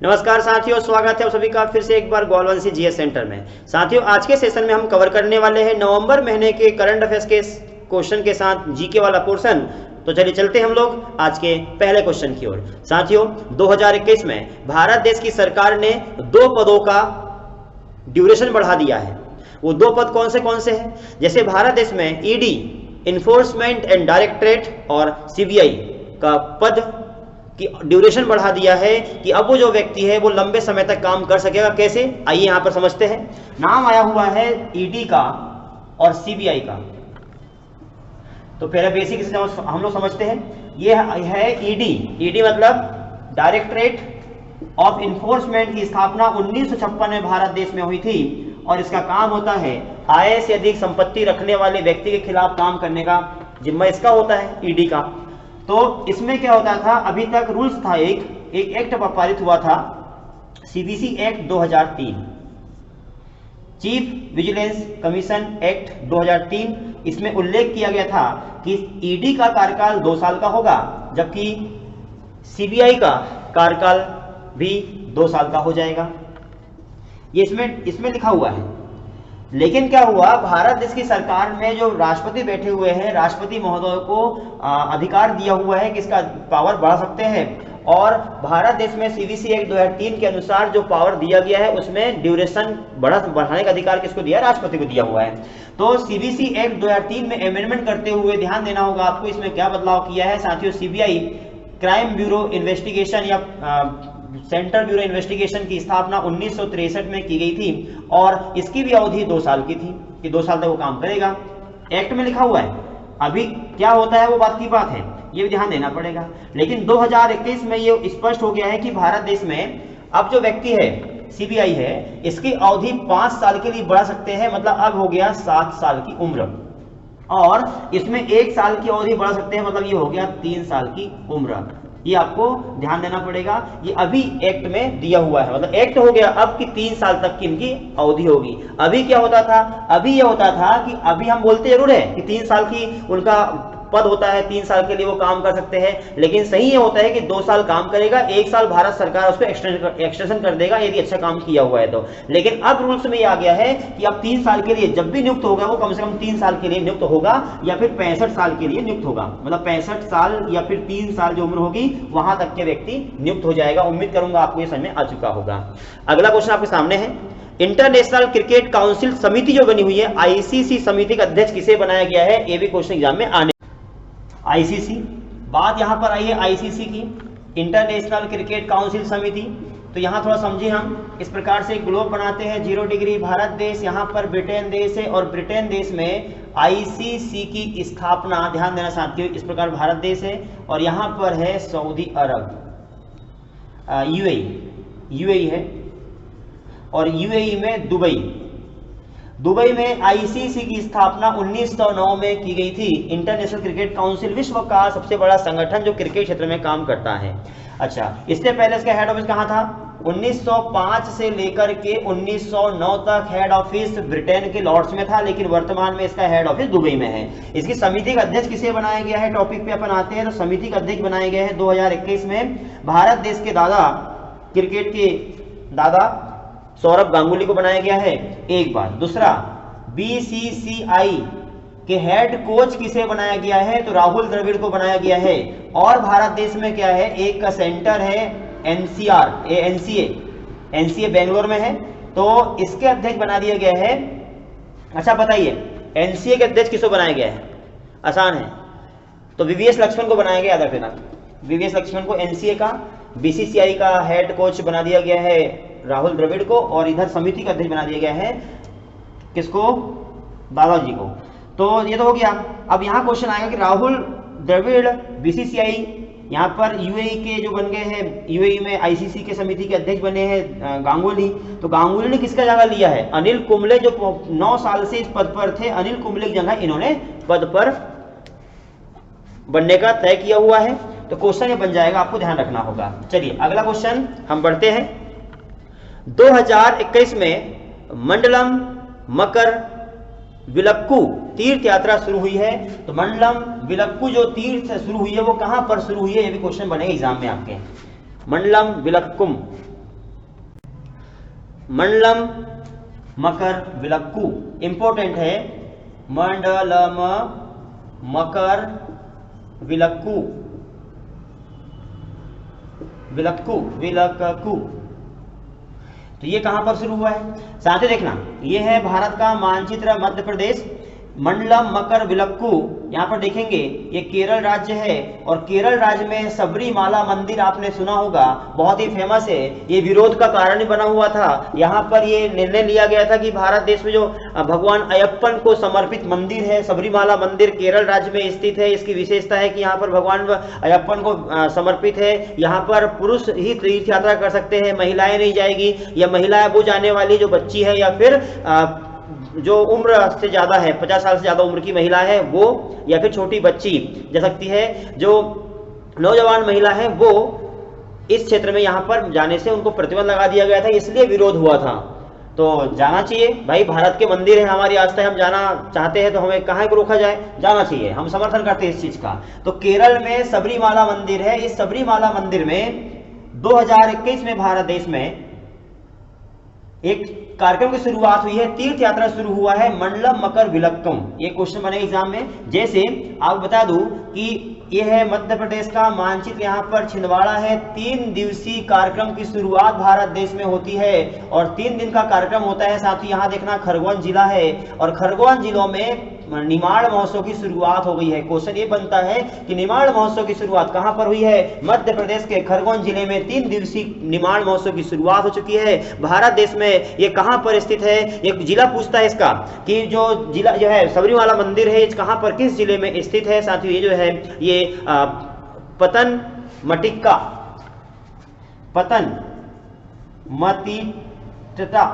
नमस्कार साथियों, स्वागत है आप सभी का फिर से एक बार गोलवंशी जीएस सेंटर में। साथियों, आज के सेशन में हम कवर करने वाले हैं नवंबर महीने के करंट अफेयर्स के क्वेश्चन के साथ जीके वाला पोर्शन। तो चलिए चलते हैं हम लोग आज के पहले क्वेश्चन की ओर। साथियों, 2021 में भारत देश की सरकार ने 2 पदों का ड्यूरेशन बढ़ा दिया है। वो 2 पद कौन से हैं? जैसे भारत देश में ईडी, इन्फोर्समेंट एंड डायरेक्टरेट, और सीबीआई का पद कि ड्यूरेशन बढ़ा दिया है कि अब वो जो व्यक्ति है वो लंबे समय तक काम कर सकेगा। कैसे, आइए यहां पर समझते हैं। नाम आया हुआ है ईडी का और सीबीआई का। तो पहले बेसिक से हम लोग समझते हैं। ये है ईडी मतलब डायरेक्टरेट ऑफ इन्फोर्समेंट की स्थापना 1956 में भारत देश में हुई थी और इसका काम होता है आय से अधिक संपत्ति रखने वाले व्यक्ति के खिलाफ काम करने का जिम्मा इसका होता है, ईडी का। तो इसमें क्या होता था, अभी तक रूल्स था, एक एक्ट पारित हुआ था, CBC act 2003, chief vigilance commission act 2003। इसमें उल्लेख किया गया था कि ईडी का कार्यकाल 2 साल का होगा, जबकि सीबीआई का कार्यकाल भी 2 साल का हो जाएगा। ये इसमें लिखा हुआ है। लेकिन क्या हुआ, भारत देश की सरकार में जो राष्ट्रपति बैठे हुए हैं, राष्ट्रपति महोदय को अधिकार दिया हुआ है कि इसका पावर बढ़ा सकते हैं, और भारत देश में सीबीसी एक्ट 2003 के अनुसार जो पावर दिया गया है उसमें ड्यूरेशन बढ़ाने का अधिकार किसको दिया? राष्ट्रपति को दिया हुआ है। तो सीबीसी एक्ट 2003 में अमेंडमेंट करते हुए ध्यान देना होगा आपको, इसमें क्या बदलाव किया है। साथियों, सीबीआई क्राइम ब्यूरो इन्वेस्टिगेशन या सेंट्रल ब्यूरो इन्वेस्टिगेशन की स्थापना 1963 में की गई थी और इसकी भी अवधि 2 साल की थी कि 2 साल तक वो काम करेगा। एक्ट में लिखा हुआ है। अभी क्या होता है वो बात की बात है, ये भी ध्यान देना पड़ेगा। लेकिन 2021 में ये स्पष्ट हो गया है कि भारत देश में अब जो व्यक्ति है, सीबीआई है, इसकी अवधि 5 साल के लिए बढ़ा सकते हैं। मतलब अब हो गया 7 साल की उम्र, और इसमें 1 साल की अवधि बढ़ा सकते हैं, मतलब ये हो गया 3 साल की उम्र। ये आपको ध्यान देना पड़ेगा। ये अभी एक्ट में दिया हुआ है, मतलब एक्ट हो गया अब कि 3 साल तक की इनकी अवधि होगी। अभी क्या होता था, अभी ये होता था कि अभी हम बोलते जरूर है कि 3 साल की उनका पद होता है, 3 साल के लिए वो काम कर सकते हैं, लेकिन सही ये होता है कि 2 साल काम करेगा, 1 साल भारत सरकार उसको एक्सटेंशन कर देगा यदि अच्छा काम किया हुआ है तो। लेकिन अब रूल्स में ये आ गया है कि अब 3 साल के लिए जब भी नियुक्त होगा वो कम से कम 3 साल के लिए नियुक्त होगा, या फिर 65 साल के लिए नियुक्त होगा। मतलब 65 साल या फिर 3 साल जो उम्र होगी वहां तक के व्यक्ति नियुक्त हो जाएगा। उम्मीद करूंगा आपको ये समझ में आ चुका होगा। अगला क्वेश्चन आपके सामने है। इंटरनेशनल क्रिकेट काउंसिल समिति जो बनी हुई है, आईसीसी समिति का अध्यक्ष किसे बनाया गया है? ये भी क्वेश्चन एग्जाम में आने। आईसीसी, बात यहां पर आई है आईसीसी की, इंटरनेशनल क्रिकेट काउंसिल समिति। तो यहां थोड़ा समझिए, हम इस प्रकार से ग्लोब बनाते हैं। 0 डिग्री भारत देश, यहां पर ब्रिटेन देश है, और ब्रिटेन देश में आईसीसी की स्थापना, ध्यान देना साथियों, इस प्रकार भारत देश है, और यहां पर है सऊदी अरब, यूएई है, और यूएई में दुबई में आईसीसी की स्थापना 1909 में की गई थी। इंटरनेशनल क्रिकेट काउंसिल विश्व का सबसे बड़ा संगठन जो क्रिकेट क्षेत्र में काम करता है। अच्छा, इससे पहले इसका हेड ऑफिस कहाँ था? 1905 से लेकर के 1909 तक हेड ऑफिस ब्रिटेन के लॉर्ड्स में था, लेकिन वर्तमान में इसका हेड ऑफिस दुबई में है। इसकी समिति का अध्यक्ष किसे बनाया गया है? टॉपिक पे अपन आते हैं। तो समिति का अध्यक्ष बनाए गए हैं 2021 में भारत देश के दादा, क्रिकेट के दादा सौरभ गांगुली को बनाया गया है, एक बात। दूसरा, बीसीसीआई के हेड कोच किसे बनाया गया है? तो राहुल द्रविड़ को बनाया गया है। और भारत देश में क्या है, एक का सेंटर है एनसीए बेंगलोर में है, तो इसके अध्यक्ष बना दिया गया है। अच्छा बताइए, एनसीए के अध्यक्ष किसको बनाया गया है? आसान है, तो वीवीएस लक्ष्मण को बनाया गया। याद रखना, वीवीएस लक्ष्मण को एनसीए का, बीसीसीआई का हेड कोच बना दिया गया है राहुल द्रविड़ को, और इधर समिति का अध्यक्ष बना दिया गया है किसको? दादाजी को। तो ये तो हो गया। अब यहाँ क्वेश्चन आएगा कि राहुल द्रविड़, बीसीसीआई, यहाँ पर यूएई के जो बन गए हैं, यूएई में आईसीसी के समिति के अध्यक्ष बने हैं गांगुली। तो गांगुली ने किसका जगह लिया है? अनिल कुंबले, जो 9 साल से इस पद पर थे, अनिल कुंबले की जगह इन्होंने पद पर बनने का तय किया हुआ है। तो क्वेश्चन ये बन जाएगा, आपको ध्यान रखना होगा। चलिए अगला क्वेश्चन हम बढ़ते हैं। 2021 में मंडलम मकर विलक्कू तीर्थ यात्रा शुरू हुई है। तो मंडलम विलक्कू जो तीर्थ शुरू हुई है वो कहां पर शुरू हुई है? ये भी क्वेश्चन बनेगा एग्जाम में आपके। मंडलम विलक्कुम मंडलम मकर विलक्कू, इंपॉर्टेंट है, मंडलम मकर विलक्कू, विलक्कू। तो ये कहां पर शुरू हुआ है? साथ ही देखना, ये है भारत का मानचित्र, मध्य प्रदेश, मंडलम मकर विलक्कू। यहाँ पर देखेंगे ये केरल राज्य है, और केरल राज्य में सबरीमाला मंदिर आपने सुना होगा, बहुत ही फेमस है। ये विरोध का कारण बना हुआ था। यहाँ पर ये निर्णय लिया गया था कि भारत देश में जो भगवान अयप्पन को समर्पित मंदिर है, सबरीमाला मंदिर केरल राज्य में स्थित है। इसकी विशेषता है कि यहाँ पर भगवान अयप्पन को समर्पित है। यहाँ पर पुरुष ही तीर्थ यात्रा कर सकते हैं, महिलाएं नहीं जाएगी, या महिलाएं वो जाने वाली जो बच्ची है, या फिर जो उम्र से ज्यादा है, 50 साल से ज्यादा उम्र की महिला है वो, या फिर छोटी बच्ची जा सकती है। जो नौजवान महिला है वो इस क्षेत्र में यहाँ पर जाने से उनको प्रतिबंध लगा दिया गया था, इसलिए विरोध हुआ था। तो जाना चाहिए भाई, भारत के मंदिर है, हमारी आस्था है, हम जाना चाहते हैं तो हमें कहाँ को रोका जाए? जाना चाहिए, हम समर्थन करते हैं इस चीज का। तो केरल में सबरीमाला मंदिर है। इस सबरीमाला मंदिर में 2021 में भारत देश में एक कार्यक्रम की शुरुआत हुई है, तीर्थ यात्रा शुरू हुआ है, मंडलम मकर विलक्कम। ये क्वेश्चन बने एग्जाम में। जैसे आपको बता दूं कि यह है मध्य प्रदेश का मानचित्र, यहाँ पर छिंदवाड़ा है। 3 दिवसीय कार्यक्रम की शुरुआत भारत देश में होती है, और 3 दिन का कार्यक्रम होता है। साथ ही यहाँ देखना खरगोन जिला है, और खरगोन जिलों में निमाड़ महोत्सव की शुरुआत हो गई है। क्वेश्चन ये बनता है कि निमाड़ महोत्सव की शुरुआत कहां पर हुई है? मध्य प्रदेश के खरगोन जिले में 3 दिवसीय निमाड़ महोत्सव की शुरुआत हो चुकी है। भारत देश में ये कहां पर स्थित है? एक जिला पूछता है इसका कि जो जिला जो है सबरीमाला मंदिर है, कहां पर, किस जिले में स्थित है। साथ ही ये जो है ये पतन मटिक्का, पतन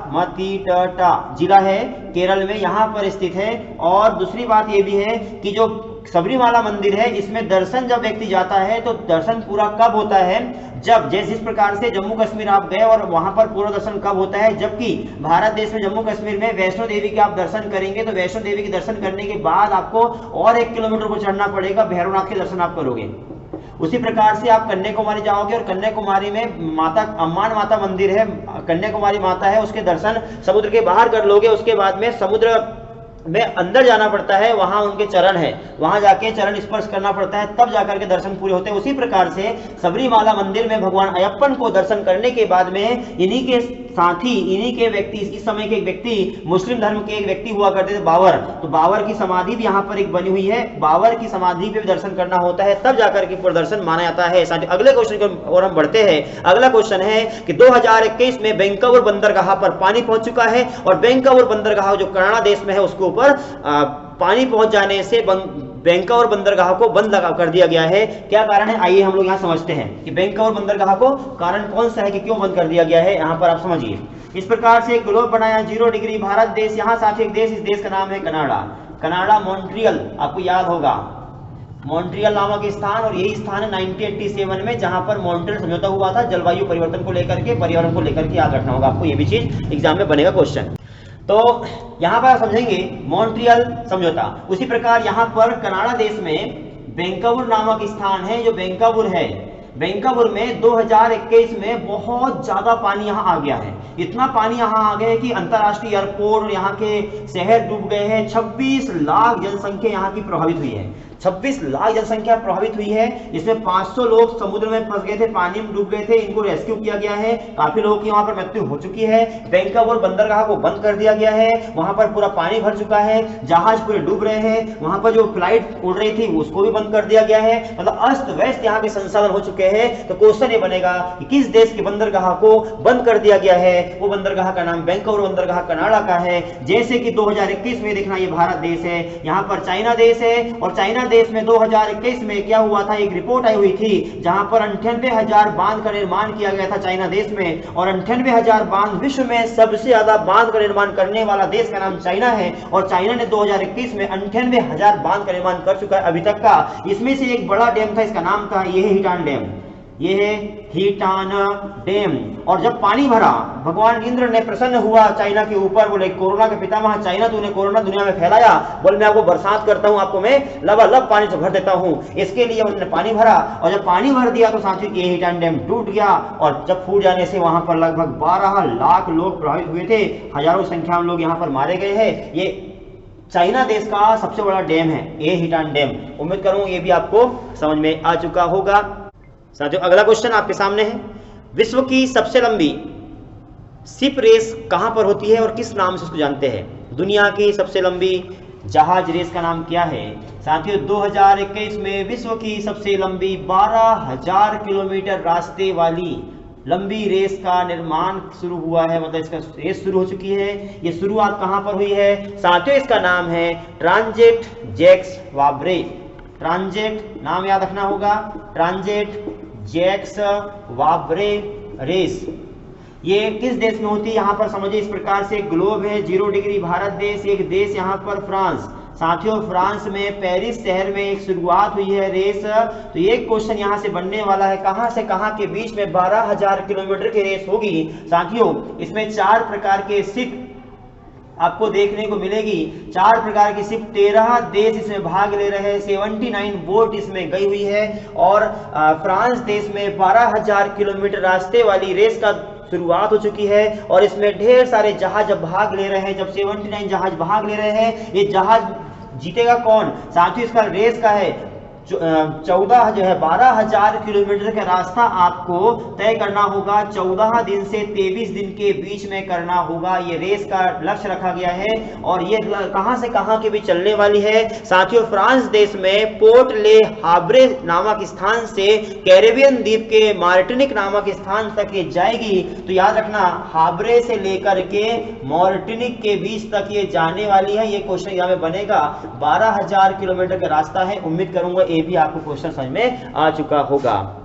मतिट्टा जिला है, केरल में, यहां पर स्थित है। और दूसरी बात यह भी है कि जो सबरीमाला मंदिर है, इसमें दर्शन जब व्यक्ति जाता है तो दर्शन पूरा कब होता है? जब जैसे जिस प्रकार से जम्मू कश्मीर आप गए और वहां पर पूरा दर्शन कब होता है? जबकि भारत देश में जम्मू कश्मीर में वैष्णो देवी के आप दर्शन करेंगे तो वैष्णो देवी के दर्शन करने के बाद आपको और 1 किलोमीटर को चढ़ना पड़ेगा, भैरवनाथ के दर्शन आप करोगे। उसी प्रकार से आप कन्याकुमारी जाओगे, और कन्याकुमारी में माता अम्मान माता मंदिर है, कन्याकुमारी माता है, उसके दर्शन समुद्र के बाहर कर लोगे। उसके बाद में समुद्र में अंदर जाना पड़ता है, वहां उनके चरण है, वहां जाके चरण स्पर्श करना पड़ता है, तब जाकर के दर्शन पूरे होते हैं। उसी प्रकार से सबरीमाला मंदिर में भगवान अयप्पन को दर्शन करने के बाद में इन्हीं के साथी, इन्हीं के व्यक्ति, इस समय के एक व्यक्ति, मुस्लिम धर्म के एक व्यक्ति हुआ करते थे, बाबर। तो बाबर की समाधि भी यहाँ पर एक बनी हुई है, बाबर की समाधि पे भी दर्शन करना होता है, तब जाकर के प्रदर्शन माना जाता है। अगले क्वेश्चन की ओर हम बढ़ते हैं। अगला क्वेश्चन है कि 2021 में बेंकावुर बंदरगाह पर पानी पहुंच चुका है, और बेंकावुर बंदरगाह जो कनाडा देश में है उसके ऊपर पानी पहुंच जाने से बेंकावुर बंदरगाह को बंद कर दिया गया है। क्या कारण है? आइए हम लोग यहाँ समझते हैं कि बेंकावुर बंदरगाह को कारण कौन सा है कि क्यों बंद कर दिया गया है। यहाँ पर आप समझिए, इस प्रकार से एक ग्लोब बनाया, 0 डिग्री भारत देश, यहाँ साथ एक देश, इस देश का नाम है कनाडा। कनाडा, मॉन्ट्रियल, आपको याद होगा मॉन्ट्रियल नामक स्थान, और यही स्थान है 1987 में जहां पर मॉन्ट्रियल समझौता हुआ था जलवायु परिवर्तन को लेकर के, पर्यावरण को लेकर के। याद रखना होगा आपको, ये भी चीज एग्जाम में बनेगा क्वेश्चन। तो यहां पर समझेंगे मॉन्ट्रियल समझौता। उसी प्रकार यहां पर कनाडा देश में बेंकावुर नामक स्थान है, जो बेंकावुर है, बेंकावुर में 2021 में बहुत ज्यादा पानी यहां आ गया है। इतना पानी यहां आ गया है कि अंतरराष्ट्रीय एयरपोर्ट और यहाँ के शहर डूब गए हैं। 26 लाख जनसंख्या यहाँ की प्रभावित हुई है, 26 लाख जनसंख्या प्रभावित हुई है। इसमें 500 लोग समुद्र में फंस गए थे, पानी में डूब गए थे, इनको रेस्क्यू किया गया है। काफी लोगों की वहां पर मृत्यु हो चुकी है। बेंकावुर बंदरगाह को बंद कर दिया गया है, वहां पर पूरा पानी भर चुका है, जहाज पूरे डूब रहे हैं, वहां पर जो फ्लाइट उड़ रही थी उसको भी बंद कर दिया गया है। मतलब अस्त व्यस्त यहाँ के संसाधन हो चुके हैं। तो क्वेश्चन ये बनेगा कि किस देश के बंदरगाह को बंद कर दिया गया है? वो बंदरगाह का नाम बेंकावुर बंदरगाह कनाडा का है। जैसे कि 2021 में देखना, ये भारत देश है, यहाँ पर चाइना देश है, और चाइना देश में 2021 में क्या हुआ था? एक रिपोर्ट आई हुई थी जहां पर 98,000 बांध का निर्माण किया गया था चाइना देश में, और 98,000 बांध, विश्व में सबसे ज्यादा बांध का निर्माण करने वाला देश का नाम चाइना है। और चाइना ने 2021 में 98,000 बांध का निर्माण कर चुका है अभी तक का। इसमें से एक बड़ा डैम था, इसका नाम था ये हिटान डैम। ये है हीटान डैम। और जब पानी भरा, भगवान इंद्र ने प्रसन्न हुआ चाइना के ऊपर, बोले कोरोना के पितामह चाइना, तूने कोरोना दुनिया में फैलाया, बोले मैं आपको बरसात करता हूं, आपको मैं लबालब पानी से भर देता हूं। इसके लिए उन्होंने पानी भरा, और जब पानी भर दिया तो साथियों ये हीटान डैम टूट गया, और जब फूट जाने से वहां पर लगभग 12 लाख लोग प्रभावित हुए थे, हजारों संख्या में लोग यहां पर मारे गए हैं। ये चाइना देश का सबसे बड़ा डैम है ये हीटान डैम। उम्मीद करूं ये भी आपको समझ में आ चुका होगा। साथियों अगला क्वेश्चन आपके सामने है, विश्व की सबसे लंबी शिप रेस कहां पर होती है और किस नाम से उसको जानते हैं? दुनिया की सबसे लंबी जहाज रेस का नाम क्या है? साथियों 2021 में विश्व की सबसे लंबी 12,000 किलोमीटर रास्ते वाली लंबी रेस का निर्माण शुरू हुआ है, मतलब इसका रेस शुरू हो चुकी है। ये शुरुआत कहां पर हुई है? साथियों इसका नाम है ट्रांजेट जैक्स वाब्रे। ट्रांजेट नाम याद रखना होगा, ट्रांजेट जैक्स वाब्रे रेस। ये किस देश में होती है यहाँ पर समझिए इस प्रकार से, ग्लोब है 0 डिग्री भारत देश, एक देश यहाँ पर फ्रांस। साथियों फ्रांस में पेरिस शहर में एक शुरुआत हुई है रेस। तो ये क्वेश्चन यहाँ से बनने वाला है, कहाँ से कहाँ के बीच में 12,000 किलोमीटर की रेस होगी। साथियों इसमें 4 प्रकार के शिप आपको देखने को मिलेगी, 4 प्रकार की शिप, 13 देश इसमें भाग ले रहे हैं, 79 बोट इसमें गई हुई है। और फ्रांस देश में 12,000 किलोमीटर रास्ते वाली रेस का शुरुआत हो चुकी है, और इसमें ढेर सारे जहाज भाग ले रहे हैं। जब 79 जहाज भाग ले रहे हैं, ये जहाज जीतेगा कौन? साथियों इसका रेस का है 12,000 किलोमीटर का रास्ता आपको तय करना होगा, 14 दिन से 23 दिन के बीच में करना होगा। ये रेस का लक्ष्य रखा गया है, और ये कहां से कहां के बीच चलने वाली है? साथियों फ्रांस देश में पोर्ट ले हाब्रे नामक स्थान से कैरेबियन द्वीप के मार्टिनिक नामक स्थान तक ये जाएगी। तो याद रखना हाब्रे से लेकर के मार्टिनिक के बीच तक ये जाने वाली है। ये क्वेश्चन यहाँ में बनेगा, 12,000 किलोमीटर का रास्ता है। उम्मीद करूंगा ये भी आपको क्वेश्चन समझ में आ चुका होगा।